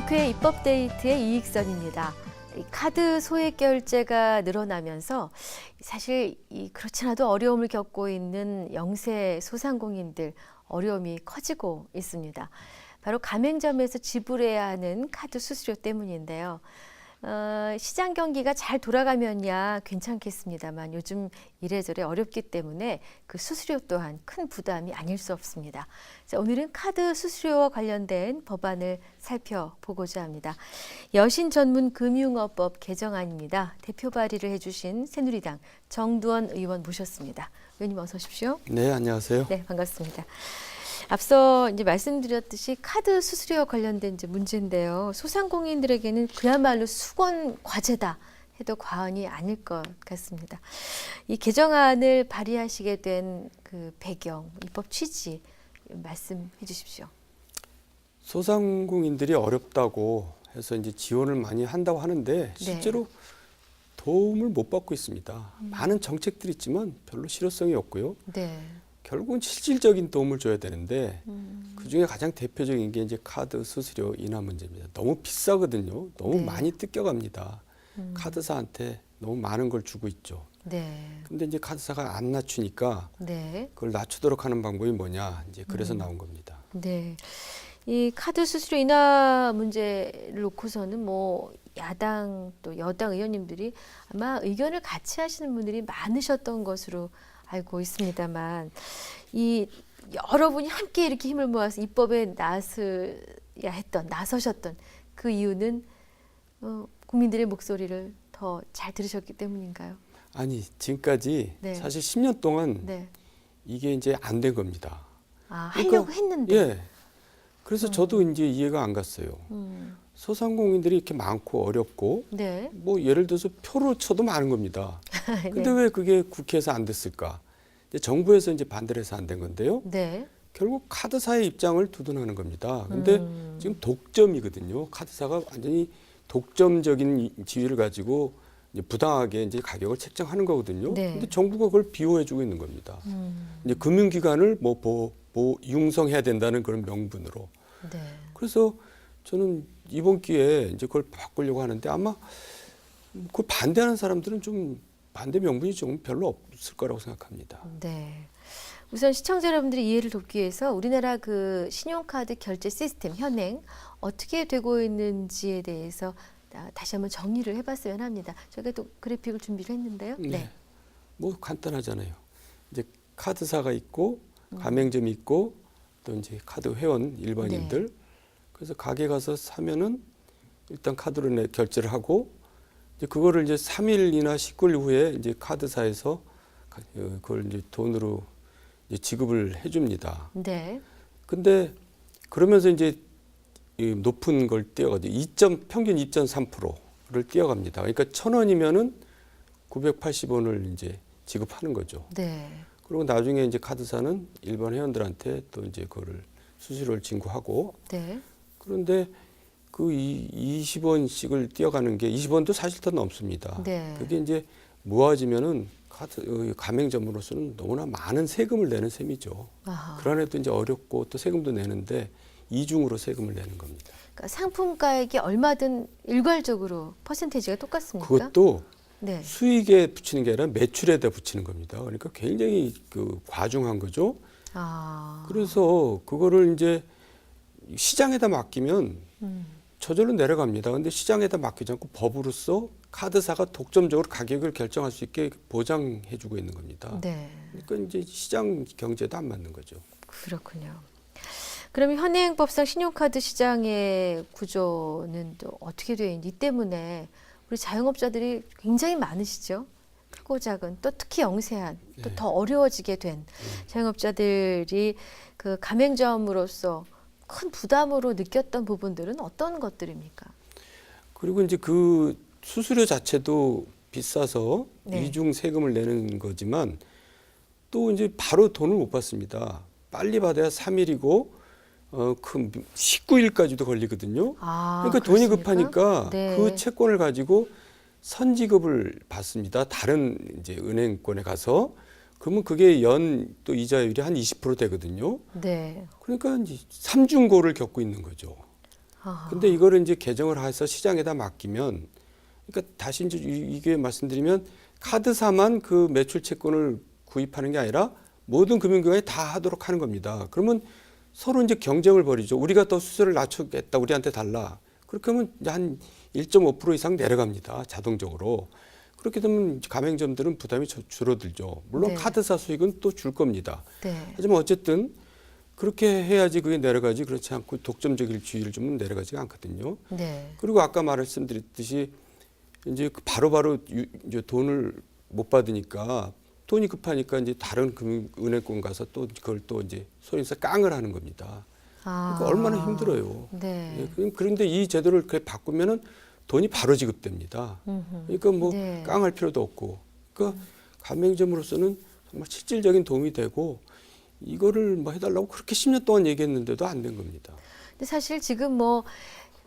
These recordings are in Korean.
국회 입법데이트의 이익선입니다. 이 카드 소액 결제가 늘어나면서 사실 그렇지 않아도 어려움을 겪고 있는 영세 소상공인들 어려움이 커지고 있습니다. 바로 가맹점에서 지불해야 하는 카드 수수료 때문인데요. 시장 경기가 잘 돌아가면야 괜찮겠습니다만 요즘 이래저래 어렵기 때문에 그 수수료 또한 큰 부담이 아닐 수 없습니다. 자, 오늘은 카드 수수료와 관련된 법안을 살펴보고자 합니다. 여신 전문 금융업법 개정안입니다. 대표 발의를 해주신 새누리당 정두원 의원 모셨습니다. 의원님 어서 오십시오. 네, 안녕하세요. 네, 반갑습니다. 앞서 이제 말씀드렸듯이 카드 수수료와 관련된 이제 문제인데요. 소상공인들에게는 그야말로 수건 과제다 해도 과언이 아닐 것 같습니다. 이 개정안을 발의하시게 된 그 배경, 입법 취지 말씀해 주십시오. 소상공인들이 어렵다고 해서 이제 지원을 많이 한다고 하는데 실제로 도움을 못 받고 있습니다. 많은 정책들이 있지만 별로 실효성이 없고요. 네. 결국은 실질적인 도움을 줘야 되는데 그중에 가장 대표적인 게 이제 카드 수수료 인하 문제입니다. 너무 비싸거든요. 너무 많이 뜯겨갑니다. 카드사한테 너무 많은 걸 주고 있죠. 네. 근데 이제 카드사가 안 낮추니까 그걸 낮추도록 하는 방법이 뭐냐, 이제 그래서 나온 겁니다. 네. 이 카드 수수료 인하 문제를 놓고서는 뭐 야당 또 여당 의원님들이 아마 의견을 같이 하시는 분들이 많으셨던 것으로 알고 있습니다만 이 여러분이 함께 이렇게 힘을 모아서 입법에 나서셨던 그 이유는 국민들의 목소리를 더 잘 들으셨기 때문인가요? 아니, 지금까지 사실 10년 동안 이게 이제 안 된 겁니다. 하려고 했는데. 예. 그래서 저도 이제 이해가 안 갔어요. 소상공인들이 이렇게 많고 어렵고 뭐 예를 들어서 표로 쳐도 많은 겁니다. 근데 왜 그게 국회에서 안 됐을까? 이제 정부에서 이제 반대를 해서 안 된 건데요. 결국 카드사의 입장을 두둔하는 겁니다. 근데 지금 독점이거든요. 카드사가 완전히 독점적인 지위를 가지고 이제 부당하게 이제 가격을 책정하는 거거든요. 근데 정부가 그걸 비호해주고 있는 겁니다. 이제 금융기관을 융성해야 된다는 그런 명분으로. 그래서 저는 이번 기회에 이제 그걸 바꾸려고 하는데 아마 그 반대하는 사람들은 좀 반대 명분이 좀 별로 없을 거라고 생각합니다. 네. 우선 시청자 여러분들이 이해를 돕기 위해서 우리나라 그 신용카드 결제 시스템 현행 어떻게 되고 있는지에 대해서 다시 한번 정리를 해봤으면 합니다. 저희가 또 그래픽을 준비를 했는데요. 뭐 간단하잖아요. 이제 카드사가 있고 가맹점이 있고 또 이제 카드 회원 일반인들. 그래서 가게 가서 사면은 일단 카드로 결제를 하고 이제 그거를 이제 3일이나 19일 후에 이제 카드사에서 그걸 이제 돈으로 이제 지급을 해줍니다. 근데 그러면서 이제 이 높은 걸 띄어가지고 평균 2.3%를 띄어갑니다. 그러니까 1,000원이면은 980원을 이제 지급하는 거죠. 그리고 나중에 이제 카드사는 일반 회원들한테 또 이제 그거를 수수료를 징구하고. 그런데 그 20원씩을 띄어가는 게 20원도 사실 더 넘습니다. 그게 이제 모아지면은 가맹점으로서는 너무나 많은 세금을 내는 셈이죠. 그러한에도 이제 어렵고 또 세금도 내는데 이중으로 세금을 내는 겁니다. 그러니까 상품가액이 얼마든 일괄적으로 퍼센테이지가 똑같습니까? 그것도 수익에 붙이는 게 아니라 매출에다 붙이는 겁니다. 그러니까 굉장히 과중한 거죠. 그래서 그거를 이제 시장에다 맡기면 저절로 내려갑니다. 근데 시장에다 맡기지 않고 법으로서 카드사가 독점적으로 가격을 결정할 수 있게 보장해주고 있는 겁니다. 그러니까 이제 시장 경제도 안 맞는 거죠. 그렇군요. 그러면 현행법상 신용카드 시장의 구조는 또 어떻게 되어 있는지 때문에 우리 자영업자들이 굉장히 많으시죠. 크고 작은 또 특히 영세한 또 더 어려워지게 된 자영업자들이 그 가맹점으로서 큰 부담으로 느꼈던 부분들은 어떤 것들입니까? 그리고 이제 그 수수료 자체도 비싸서 이중 세금을 내는 거지만 또 이제 바로 돈을 못 받습니다. 빨리 받아야 3일이고 그 19일까지도 걸리거든요. 그러니까 그렇습니까? 돈이 급하니까 그 채권을 가지고 선지급을 받습니다. 다른 이제 은행권에 가서. 그러면 그게 연 또 이자율이 한 20% 되거든요. 그러니까 이제 삼중고를 겪고 있는 거죠. 아하. 근데 이거를 이제 개정을 해서 시장에다 맡기면, 그러니까 다시 이제 이게 말씀드리면 카드사만 그 매출 채권을 구입하는 게 아니라 모든 금융기관이 다 하도록 하는 겁니다. 그러면 서로 이제 경쟁을 벌이죠. 우리가 더 수수료를 낮추겠다. 우리한테 달라. 그렇게 하면 이제 한 1.5% 이상 내려갑니다. 자동적으로. 그렇게 되면 가맹점들은 부담이 줄어들죠. 물론 네. 카드사 수익은 또 줄 겁니다. 네. 하지만 어쨌든 그렇게 해야지 그게 내려가지, 그렇지 않고 독점적일 주의를 주면 내려가지가 않거든요. 네. 그리고 아까 말씀드렸듯이 이제 바로바로 이제 돈을 못 받으니까, 돈이 급하니까 이제 다른 은행권 가서 또 그걸 또 이제 소위 해서 깡을 하는 겁니다. 그러니까 얼마나 힘들어요. 네. 예, 그런데 이 제도를 그렇게 바꾸면은 돈이 바로 지급됩니다. 그러니까 뭐 네. 깡할 필요도 없고, 그러니까 가맹점으로서는 정말 실질적인 도움이 되고, 이거를 뭐 해달라고 그렇게 10년 동안 얘기했는데도 안 된 겁니다. 근데 사실 지금 뭐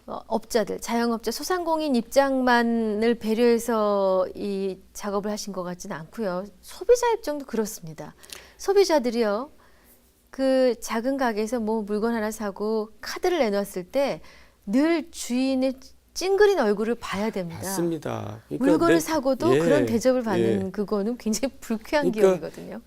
업자들, 자영업자, 소상공인 입장만을 배려해서 이 작업을 하신 것 같지는 않고요. 소비자 입장도 그렇습니다. 소비자들이요, 그 작은 가게에서 뭐 물건 하나 사고 카드를 내놨을 때 늘 주인의 찡그린 얼굴을 봐야 됩니다. 맞습니다. 그러니까 물건을 사고도 예, 그런 대접을 받는 예. 그거는 굉장히 불쾌한 그러니까 기억이거든요.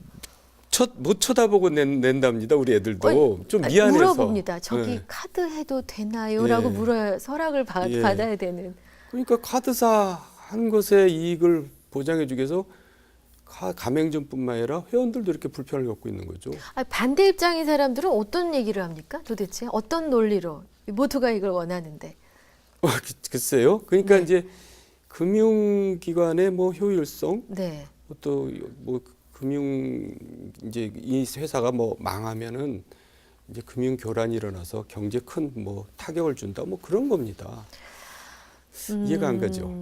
못 쳐다보고 낸답니다. 우리 애들도 좀 미안해서. 물어봅니다. 저기 예. 카드 해도 되나요? 라고 예. 물어야 허락을 예. 받아야 되는. 그러니까 카드사 한 것의 이익을 보장해 주기 위해서 가맹점뿐만 아니라 회원들도 이렇게 불편을 겪고 있는 거죠. 반대 입장인 사람들은 어떤 얘기를 합니까? 도대체 어떤 논리로 모두가 이걸 원하는데. 글쎄요. 그러니까 네. 이제 금융기관의 뭐 효율성, 네. 또 뭐 금융 이제 이 회사가 뭐 망하면은 이제 금융 교란이 일어나서 경제 큰 뭐 타격을 준다, 뭐 그런 겁니다. 이해가 안 가죠.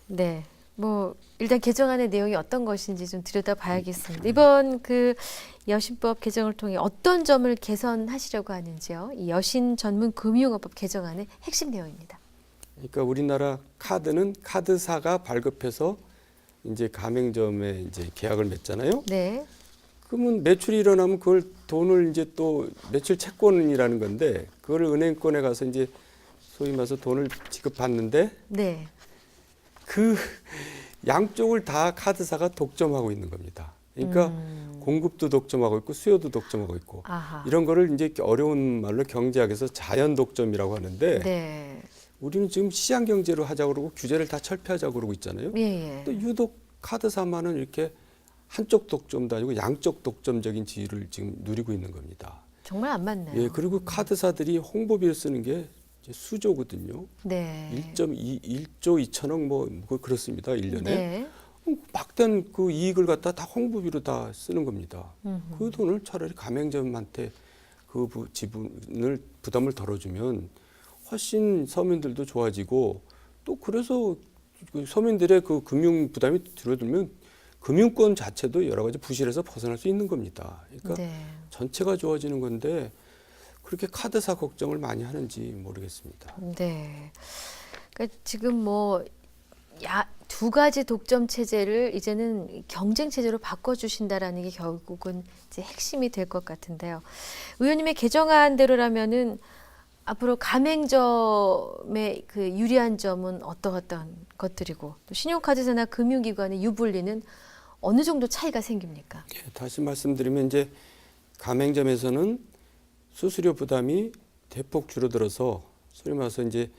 네. 뭐 일단 개정안의 내용이 어떤 것인지 좀 들여다봐야겠습니다. 이번 그 여신법 개정을 통해 어떤 점을 개선하시려고 하는지요? 이 여신 전문 금융업법 개정안의 핵심 내용입니다. 그러니까 우리나라 카드는 카드사가 발급해서 이제 가맹점에 이제 계약을 맺잖아요. 네. 그러면 매출이 일어나면 그걸 돈을 이제 또 매출 채권이라는 건데, 그거를 은행권에 가서 이제 소위 말해서 돈을 지급받는데, 네. 그 양쪽을 다 카드사가 독점하고 있는 겁니다. 그러니까 공급도 독점하고 있고 수요도 독점하고 있고, 아하. 이런 거를 이제 어려운 말로 경제학에서 자연 독점이라고 하는데, 네. 우리는 지금 시장 경제로 하자고 그러고 규제를 다 철폐하자고 그러고 있잖아요. 예, 예. 또 유독 카드사만은 이렇게 한쪽 독점도 아니고 양쪽 독점적인 지위를 지금 누리고 있는 겁니다. 정말 안 맞네요. 예, 그리고 카드사들이 홍보비를 쓰는 게 이제 수조거든요. 네. 1조 2천억 뭐 그렇습니다. 1년에. 네. 막대한 그 이익을 갖다 다 홍보비로 다 쓰는 겁니다. 음흠. 그 돈을 차라리 가맹점한테 그 지분을 부담을 덜어주면 훨씬 서민들도 좋아지고, 또 그래서 그 서민들의 그 금융 부담이 줄어들면 금융권 자체도 여러 가지 부실에서 벗어날 수 있는 겁니다. 그러니까 네. 전체가 좋아지는 건데 그렇게 카드사 걱정을 많이 하는지 모르겠습니다. 네. 그러니까 지금 뭐 두 가지 독점 체제를 이제는 경쟁 체제로 바꿔주신다라는 게 결국은 이제 핵심이 될 것 같은데요. 의원님의 개정안대로라면은 앞으로 가맹점의 그 유리한 점은 어떤 것들이고, 또 신용카드사나 금융기관의 유불리는 어느 정도 차이가 생깁니까? 예, 다시 말씀드리면 이제 가맹점에서는 수수료 부담이 대폭 줄어들어서 소위 말해서 이제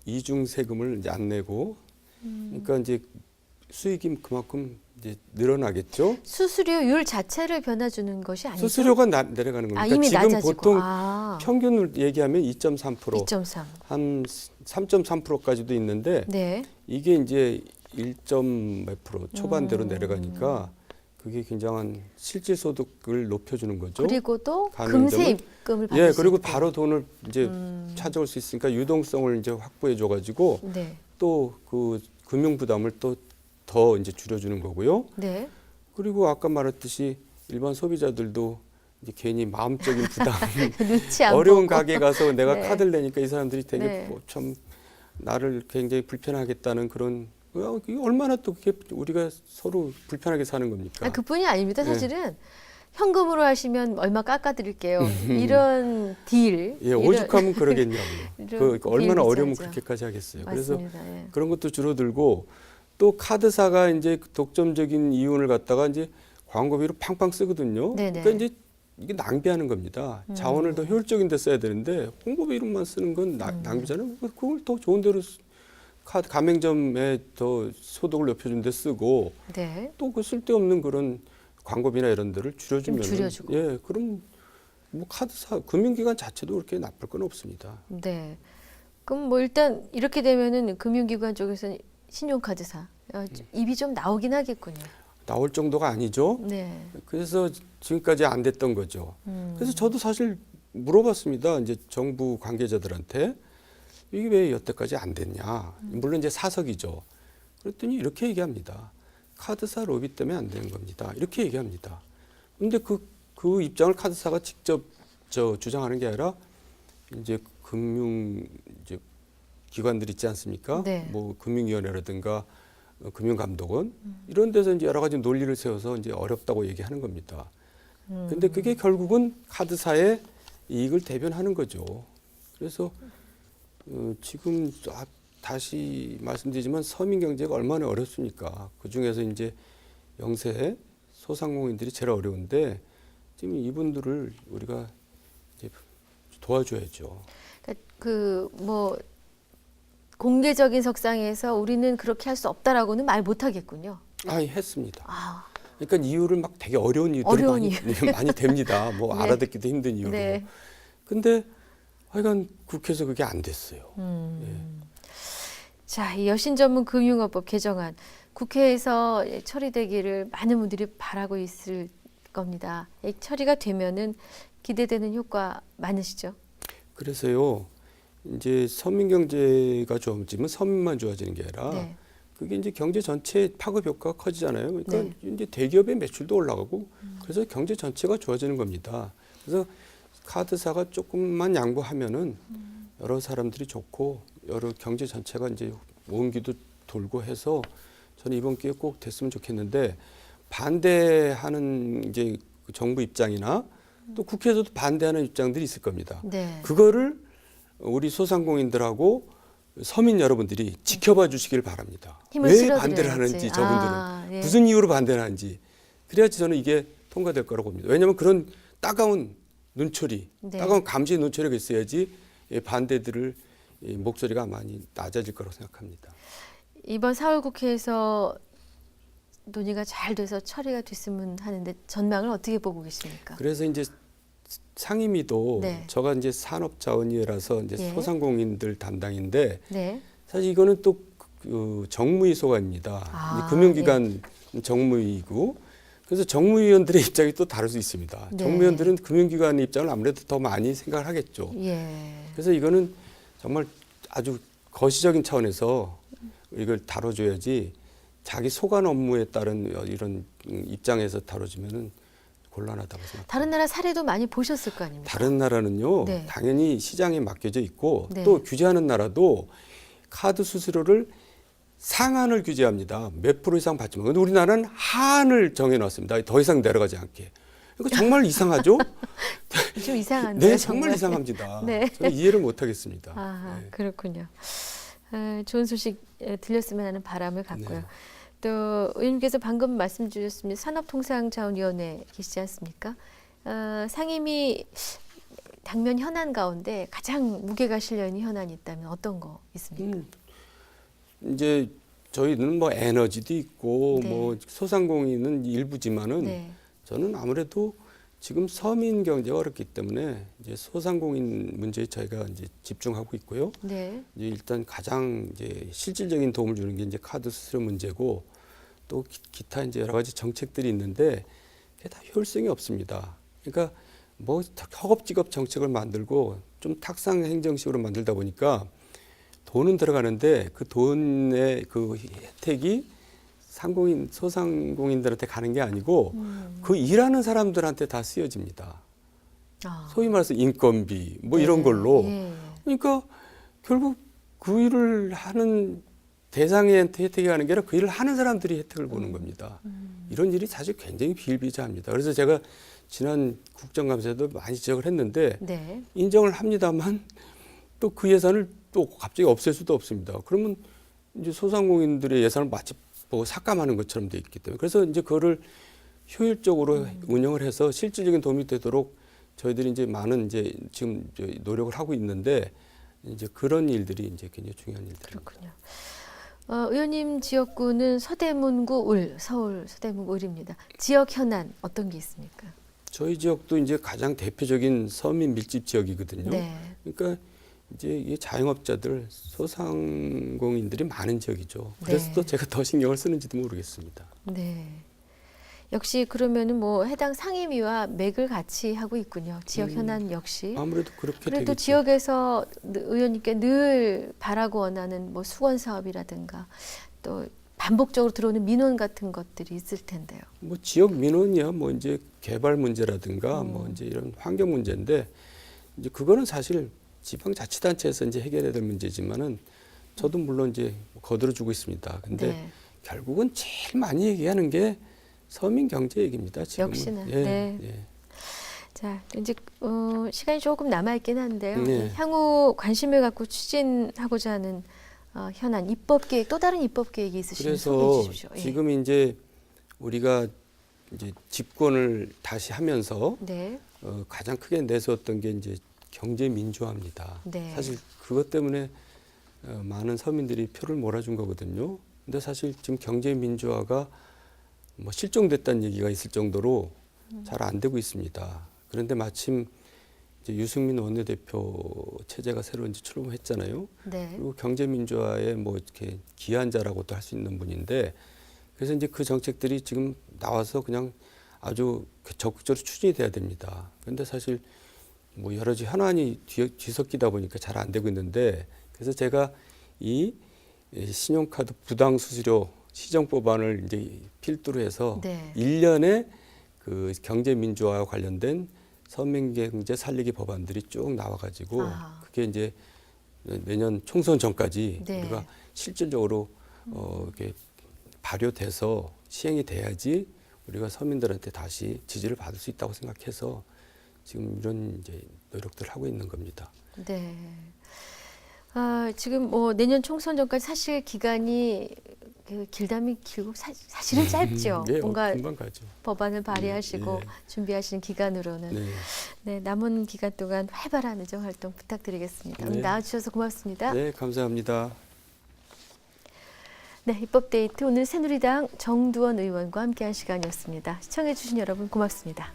이중 세금을 이제 안 내고, 그러니까 이제 수익이 그만큼 이제 늘어나겠죠. 수수료율 자체를 변화주는 것이 아니죠? 수수료가 내려가는 겁니다. 이미 지금 낮아지고. 보통 평균을 얘기하면 2.3%, 2.3. 한 3.3%까지도 있는데, 네. 이게 이제 1몇 프로 초반대로 내려가니까 그게 굉장한 실질 소득을 높여주는 거죠. 그리고 또 가맹점은. 금세 입금을 받을 예, 수 그리고 있고. 바로 돈을 이제 찾아올 수 있으니까 유동성을 이제 확보해 줘가지고 네. 또 그 금융 부담을 또 더 이제 줄여주는 거고요. 네. 그리고 아까 말했듯이 일반 소비자들도 이제 괜히 마음적인 부담, 눈치 안 어려운 보고. 가게 가서 내가 네. 카드를 내니까 이 사람들이 되게 네. 뭐 참 나를 굉장히 불편하겠다는 그런, 이게 얼마나 또 그게 우리가 서로 불편하게 사는 겁니까? 그뿐이 아닙니다. 네. 사실은 현금으로 하시면 얼마 깎아드릴게요. 이런 딜. 예, 오죽하면 그러겠냐고요. 이런 얼마나 딜 어려우면 비싸죠. 그렇게까지 하겠어요. 맞습니다. 그래서 예. 그런 것도 줄어들고 또 카드사가 이제 독점적인 이윤을 갖다가 이제 광고비로 팡팡 쓰거든요. 네네. 그러니까 이제 이게 낭비하는 겁니다. 자원을 더 효율적인 데 써야 되는데 홍보비로만 쓰는 건 낭비잖아요. 그걸 더 좋은 데로 카드 가맹점에 더 소득을 높여준 데 쓰고 네. 또 그 쓸데없는 그런 광고비나 이런 데를 줄여주면 줄여주고. 예, 그럼 뭐 카드사 금융기관 자체도 그렇게 나쁠 건 없습니다. 네. 그럼 뭐 일단 이렇게 되면은 금융기관 쪽에서는 신용카드사 입이 좀 나오긴 하겠군요. 나올 정도가 아니죠. 네. 그래서 지금까지 안 됐던 거죠. 그래서 저도 사실 물어봤습니다. 이제 정부 관계자들한테 이게 왜 여태까지 안 됐냐. 물론 이제 사석이죠. 그랬더니 이렇게 얘기합니다. 카드사 로비 때문에 안 되는 겁니다. 이렇게 얘기합니다. 근데 그 입장을 카드사가 직접 주장하는 게 아니라 이제 이제 기관들 있지 않습니까? 네. 뭐 금융위원회라든가 금융감독원 이런 데서 이제 여러 가지 논리를 세워서 이제 어렵다고 얘기하는 겁니다. 근데 그게 결국은 카드사의 이익을 대변하는 거죠. 그래서 지금 다시 말씀드리지만 서민 경제가 얼마나 어렵습니까? 그 중에서 이제 영세 소상공인들이 제일 어려운데 지금 이분들을 우리가 이제 도와줘야죠. 그 뭐 공개적인 석상에서 우리는 그렇게 할 수 없다라고는 말 못하겠군요. 했습니다. 아, 그러니까 이유를 막 되게 어려운 이유들이 어려운 많이 됩니다. 뭐 네. 알아듣기도 힘든 이유로. 네. 근데 하여간 국회에서 그게 안 됐어요. 자, 이 여신전문금융업법 개정안 국회에서 처리되기를 많은 분들이 바라고 있을 겁니다. 이 처리가 되면은 기대되는 효과 많으시죠? 그래서요, 이제 서민 경제가 좋아지면 서민만 좋아지는 게 아니라 네. 그게 이제 경제 전체의 파급 효과가 커지잖아요. 그러니까 네. 이제 대기업의 매출도 올라가고 그래서 경제 전체가 좋아지는 겁니다. 그래서 카드사가 조금만 양보하면은 여러 사람들이 좋고 여러 경제 전체가 이제 모음기도 돌고 해서 저는 이번 기회에 꼭 됐으면 좋겠는데 반대하는 이제 정부 입장이나 또 국회에서도 반대하는 입장들이 있을 겁니다. 네. 그거를 우리 소상공인들하고 서민 여러분들이 지켜봐 주시길 바랍니다. 힘을 왜 실어드려야지. 반대를 하는지 저분들은 네. 무슨 이유로 반대를 하는지 그래야지 저는 이게 통과될 거라고 봅니다. 왜냐하면 그런 따가운 눈초리, 네. 따가운 감시의 눈초리가 있어야지 반대들을 목소리가 많이 낮아질 거라고 생각합니다. 이번 4월 국회에서 논의가 잘 돼서 처리가 됐으면 하는데 전망을 어떻게 보고 계십니까? 그래서 이제 상임위도 네. 저가 이제 산업자원위라서 이제 예. 소상공인들 담당인데 네. 사실 이거는 또 정무위 소관입니다. 아, 금융기관 정무위이고 그래서 정무위원들의 입장이 또 다를 수 있습니다. 네. 정무위원들은 금융기관의 입장을 아무래도 더 많이 생각을 하겠죠. 예. 그래서 이거는 정말 아주 거시적인 차원에서 이걸 다뤄줘야지 자기 소관 업무에 따른 이런 입장에서 다뤄지면은 곤란하다고 생각합니다. 다른 나라 사례도 많이 보셨을 거 아닙니까? 다른 나라는요, 네. 당연히 시장에 맡겨져 있고 네. 또 규제하는 나라도 카드 수수료를 상한을 규제합니다. 몇 프로 이상 받지만. 그런데 우리나라는 하한을 정해놨습니다. 더 이상 내려가지 않게. 그러니까 정말 이상하죠? 좀 이상한데요. 네, 정말 이상합니다. 네. 저는 이해를 못하겠습니다. 아, 네. 그렇군요. 좋은 소식 들렸으면 하는 바람을 갖고요. 네. 또 의원님께서 방금 말씀 주셨습니다. 산업통상자원위원회 계시지 않습니까? 상임위 당면 현안 가운데 가장 무게가 실려 있는 현안이 있다면 어떤 거 있습니까? 이제 저희는 뭐 에너지도 있고 네. 뭐 소상공인은 일부지만은 네. 저는 아무래도 지금 서민 경제가 어렵기 때문에 이제 소상공인 문제에 저희가 이제 집중하고 있고요. 네. 이제 일단 가장 이제 실질적인 도움을 주는 게 이제 카드 수수료 문제고 또 기타 이제 여러 가지 정책들이 있는데 그게 다 효율성이 없습니다. 그러니까 뭐 허겁지겁 정책을 만들고 좀 탁상 행정식으로 만들다 보니까 돈은 들어가는데 그 돈의 그 혜택이 소상공인들한테 가는 게 아니고 그 일하는 사람들한테 다 쓰여집니다. 아, 소위 말해서 인건비 뭐 네. 이런 걸로. 예. 그러니까 결국 그 일을 하는 대상한테 혜택이 가는 게 아니라 그 일을 하는 사람들이 혜택을 보는 겁니다. 이런 일이 사실 굉장히 비일비재합니다. 그래서 제가 지난 국정감사에도 많이 지적을 했는데 네. 인정을 합니다만 또 그 예산을 또 갑자기 없앨 수도 없습니다. 그러면 이제 소상공인들의 예산을 마치 뭐 삭감하는 것처럼 돼 있기 때문에 그래서 이제 그거를 효율적으로 운영을 해서 실질적인 도움이 되도록 저희들이 이제 많은 이제 지금 이제 노력을 하고 있는데 이제 그런 일들이 이제 굉장히 중요한 일들입니다. 그렇군요. 의원님 지역구는 서대문구 울, 서울 서대문구 울입니다. 지역 현안 어떤 게 있습니까? 저희 지역도 이제 가장 대표적인 서민 밀집 지역이거든요. 네. 그러니까 이제 이 자영업자들, 소상공인들이 많은 지역이죠. 그래서 네. 또 제가 더 신경을 쓰는지도 모르겠습니다. 네. 역시 그러면은 뭐 해당 상임위와 맥을 같이 하고 있군요. 지역 현안 역시. 아무래도 그렇게 그래도 되겠죠. 지역에서 의원님께 늘 바라고 원하는 뭐 수건 사업이라든가 또 반복적으로 들어오는 민원 같은 것들이 있을 텐데요. 뭐 지역 민원이야 뭐 이제 개발 문제라든가 뭐 이제 이런 환경 문제인데 이제 그거는 사실 지방자치단체에서 이제 해결해야 될 문제지만은 저도 물론 이제 거들어주고 있습니다. 근데 네. 결국은 제일 많이 얘기하는 게 서민 경제 얘기입니다. 지금은. 역시나. 예, 네. 예. 자, 이제 시간이 조금 남아 있긴 한데요. 네. 향후 관심을 갖고 추진하고자 하는 현안 입법 계획 또 다른 입법 계획이 있으시면 소개해 그래서 주십시오. 예. 지금 이제 우리가 이제 집권을 다시 하면서 네. 가장 크게 내세웠던 게 이제 경제 민주화입니다. 네. 사실 그것 때문에 많은 서민들이 표를 몰아준 거거든요. 근데 사실 지금 경제 민주화가 뭐 실종됐다는 얘기가 있을 정도로 잘 안 되고 있습니다. 그런데 마침 이제 유승민 원내대표 체제가 새로 이제 출범했잖아요. 네. 그리고 경제 민주화에 뭐 이렇게 기한자라고도 할 수 있는 분인데 그래서 이제 그 정책들이 지금 나와서 그냥 아주 적극적으로 추진이 돼야 됩니다. 그런데 사실 뭐 여러 가지 현안이 뒤섞이다 보니까 잘 안 되고 있는데 그래서 제가 이 신용카드 부당 수수료 시정 법안을 이제 필두로 해서 네. 1년에 그 경제 민주화와 관련된 서민경제 살리기 법안들이 쭉 나와가지고 아. 그게 이제 내년 총선 전까지 네. 우리가 실질적으로 이렇게 발효돼서 시행이 돼야지 우리가 서민들한테 다시 지지를 받을 수 있다고 생각해서 지금 이런 이제 노력들을 하고 있는 겁니다. 네. 지금 뭐 내년 총선 전까지 사실 기간이 길다면 길고 사실은 짧죠. 예, 뭔가 금방 가죠. 법안을 발의하시고 예. 준비하시는 기간으로는 네. 네, 남은 기간 동안 활발한 의정 활동 부탁드리겠습니다. 오늘 네. 나와주셔서 고맙습니다. 네, 감사합니다. 네, 입법데이트 오늘 새누리당 정두원 의원과 함께한 시간이었습니다. 시청해주신 여러분 고맙습니다.